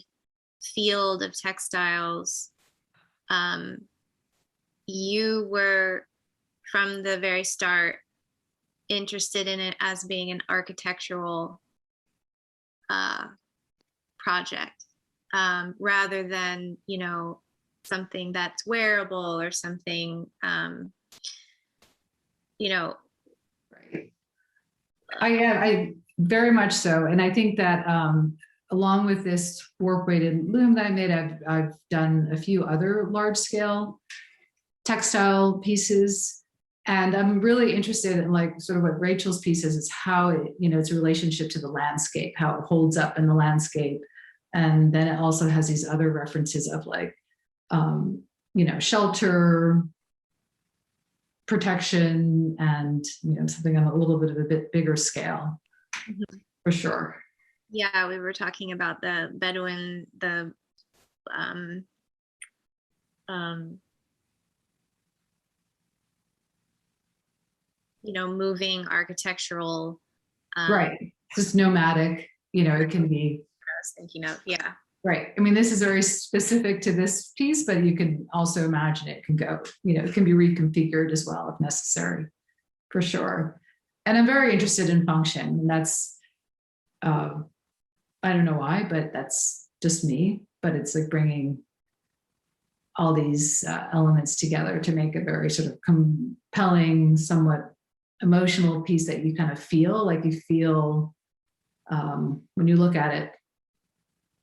field of textiles. You were, from the very start, interested in it as being an architectural project, rather than, something that's wearable or something, right. I very much so. And I think that along with this work weighted loom that I made, I've done a few other large scale textile pieces. And I'm really interested in, like, sort of what Rachel's piece is how it, it's a relationship to the landscape, how it holds up in the landscape. And then it also has these other references of, like, shelter, protection, and, something on a little bit of a bit bigger scale, for sure. Yeah, we were talking about the Bedouin, the moving architectural, right, just nomadic, it can be, I was thinking of, yeah, right. I mean, this is very specific to this piece, but you can also imagine it can go, it can be reconfigured as well if necessary, for sure. And I'm very interested in function, and that's I don't know why, but that's just me. But it's like bringing all these elements together to make a very sort of compelling, somewhat emotional piece that you kind of feel like when you look at it.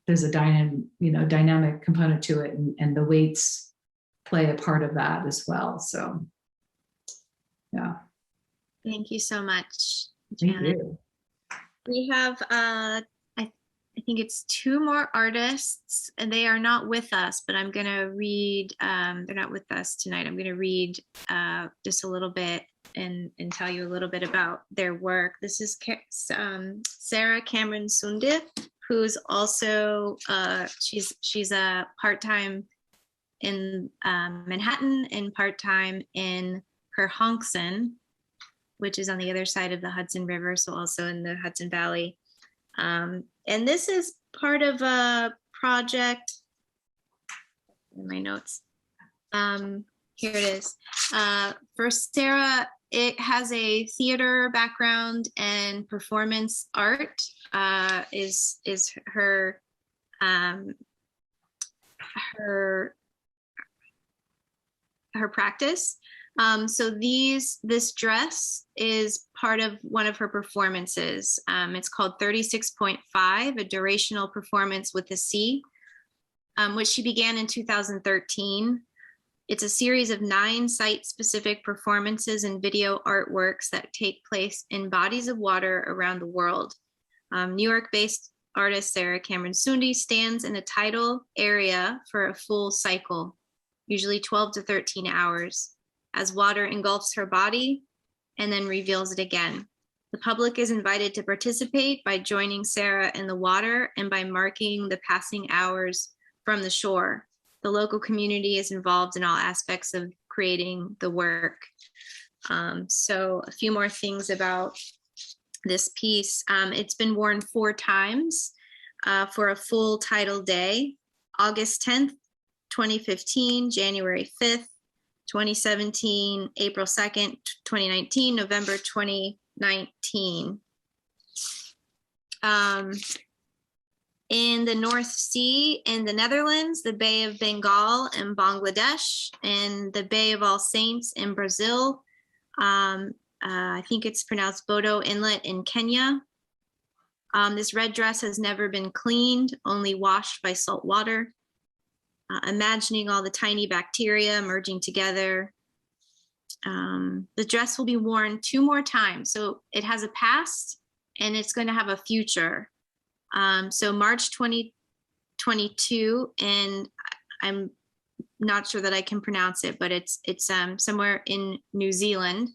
There's a dynamic component to it, and the weights play a part of that as well. So, yeah. Thank you so much, Thank Janet. you. We have, I think it's 2 more artists, and they are not with us, but I'm going to read, they're not with us tonight. I'm going to read just a little bit and tell you a little bit about their work. This is Sarah Cameron Sunde, who's also, she's a part-time in Manhattan and part-time in Kerhonkson, which is on the other side of the Hudson River, so also in the Hudson Valley. And this is part of a project in my notes. Here it is. For Sarah, it has a theater background, and performance art is her practice. So this dress is part of one of her performances. It's called 36.5, a durational performance with the sea, which she began in 2013. It's a series of 9 site-specific performances and video artworks that take place in bodies of water around the world. New York-based artist Sarah Cameron Sundi stands in a tidal area for a full cycle, usually 12 to 13 hours, as water engulfs her body and then reveals it again. The public is invited to participate by joining Sarah in the water and by marking the passing hours from the shore. The local community is involved in all aspects of creating the work. So a few more things about this piece. It's been worn 4 times for a full tidal day: August 10th, 2015, January 5th, 2017, April 2nd, 2019, November 2019. In the North Sea, in the Netherlands, the Bay of Bengal in Bangladesh, and the Bay of All Saints in Brazil. I think it's pronounced Bodo Inlet in Kenya. This red dress has never been cleaned, only washed by salt water. Imagining all the tiny bacteria merging together. The dress will be worn 2 more times. So it has a past and it's going to have a future. So March 2022, and I'm not sure that I can pronounce it, but it's somewhere in New Zealand.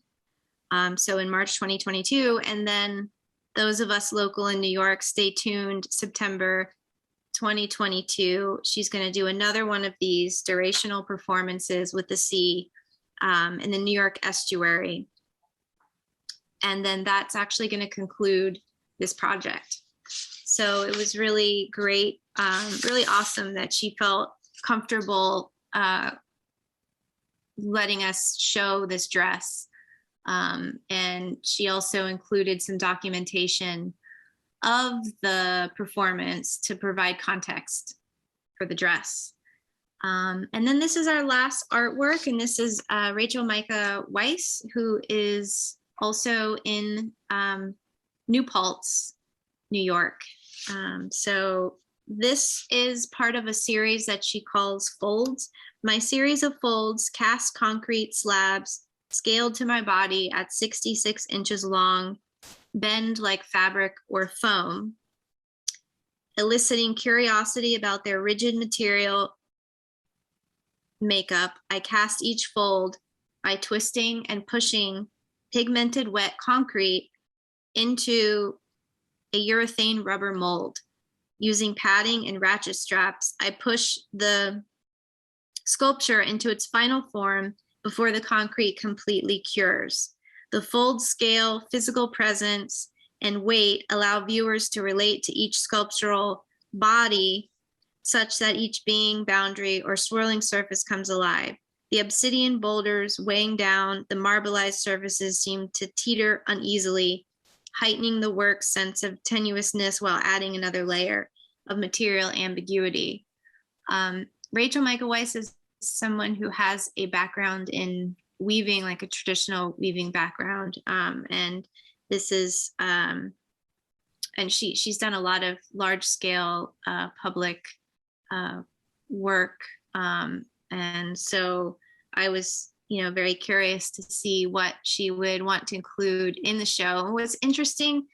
So in March 2022, and then those of us local in New York, stay tuned. September 2022, she's going to do another one of these durational performances with the sea in the New York estuary. And then that's actually going to conclude this project. So it was really great, really awesome that she felt comfortable letting us show this dress. And she also included some documentation of the performance to provide context for the dress. And then this is our last artwork, and this is Rachel Micah Weiss, who is also in New Paltz, New York. So this is part of a series that she calls Folds. My series of folds, cast concrete slabs scaled to my body at 66 inches long, bend like fabric or foam, eliciting curiosity about their rigid material makeup. I cast each fold by twisting and pushing pigmented wet concrete into a urethane rubber mold. Using padding and ratchet straps, I push the sculpture into its final form before the concrete completely cures. The fold scale, physical presence, and weight allow viewers to relate to each sculptural body such that each being, boundary, or swirling surface comes alive. The obsidian boulders weighing down the marbleized surfaces seem to teeter uneasily, heightening the work's sense of tenuousness while adding another layer of material ambiguity. Rachel Micah Weiss is someone who has a background in weaving, like a traditional weaving background. And this is, and she's done a lot of large scale public work. And so I was, very curious to see what she would want to include in the show. And what's interesting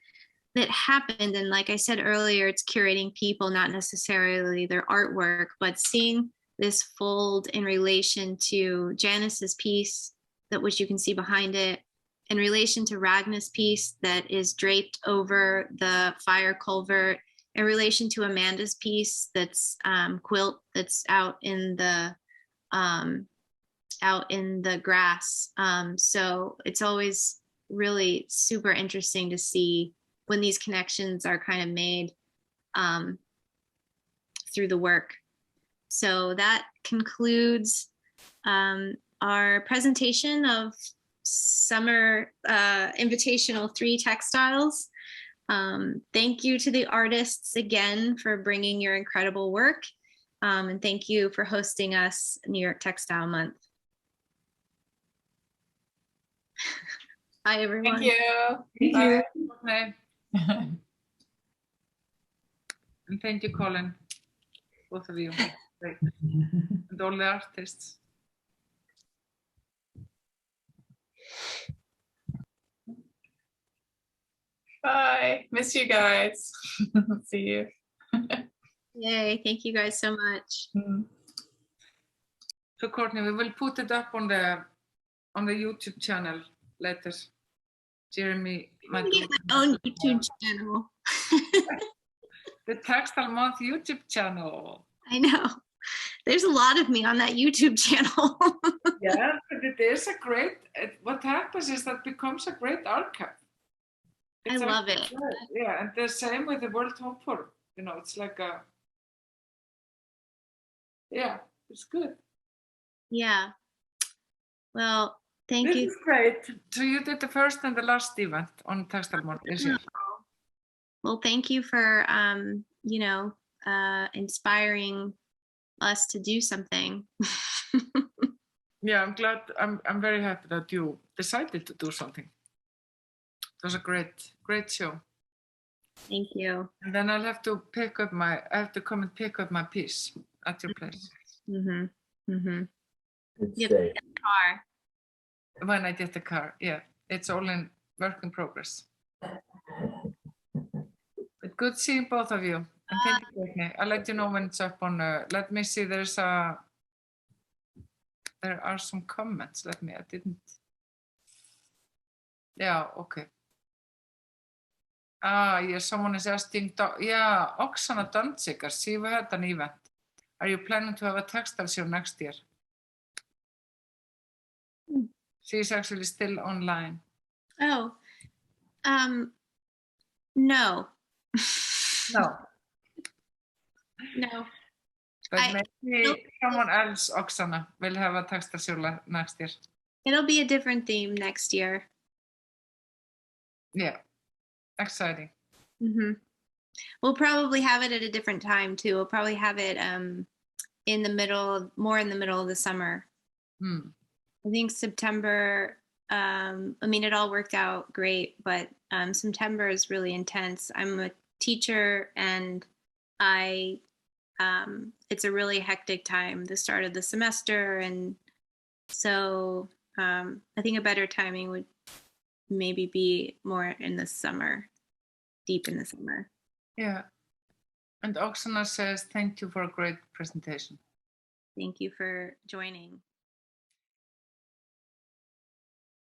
that happened, and like I said earlier, it's curating people, not necessarily their artwork, but seeing this fold in relation to Janice's piece, that which you can see behind it, in relation to Ragna's piece that is draped over the fire culvert, in relation to Amanda's piece that's quilt that's out in the grass. So it's always really super interesting to see when these connections are kind of made through the work. So that concludes our presentation of Summer Invitational III Textiles. Thank you to the artists again for bringing your incredible work. And thank you for hosting us New York Textile Month. Bye, everyone. Thank you. Thank you. Bye. And thank you, Colin, both of you. Great. And all the artists. Bye. Miss you guys. See you. Yay, thank you guys so much. So Courtney, we will put it up on the YouTube channel later. Jeremy, I'm gonna get my own YouTube channel. the Textile Month YouTube channel. I know. There's a lot of me on that YouTube channel. Yeah, but it is a great, what happens is that becomes a great archive. I love it. Good. Yeah, and the same with the World Hope Forum. You know, it's like a, yeah, it's good. Yeah. Well, thank This you. is great. So you did the first and the last event on Textile Month this year. Well, thank you for, you know, inspiring us to do something. Yeah, I'm glad. I'm very happy that you decided to do something. It was a great show. Thank you. And then I'll have to I have to come and pick up my piece at your place. Mm-hmm. Mm-hmm. It's Yep. safe. Car. When I get the car, yeah. It's all in work in progress. But good seeing both of you. And thank you, Courtney. I'll let you know when it's up on, let me see, there are some comments. I didn't. Yeah, okay. Yeah, someone is asking, yeah, Oksana Danziger, see, we had an event. Are you planning to have a textile show next year? She's actually still online. Oh, no. No. No. But maybe someone else, Oksana, will have a textile show next year. It'll be a different theme next year. Yeah, exciting. Mm-hmm. We'll probably have it at a different time too. We'll probably have it more in the middle of the summer. I think September, I mean, it all worked out great, but September is really intense. I'm a teacher and it's a really hectic time, the start of the semester. And so I think a better timing would maybe be more in the summer, deep in the summer. Yeah. And Oksana says, thank you for a great presentation. Thank you for joining.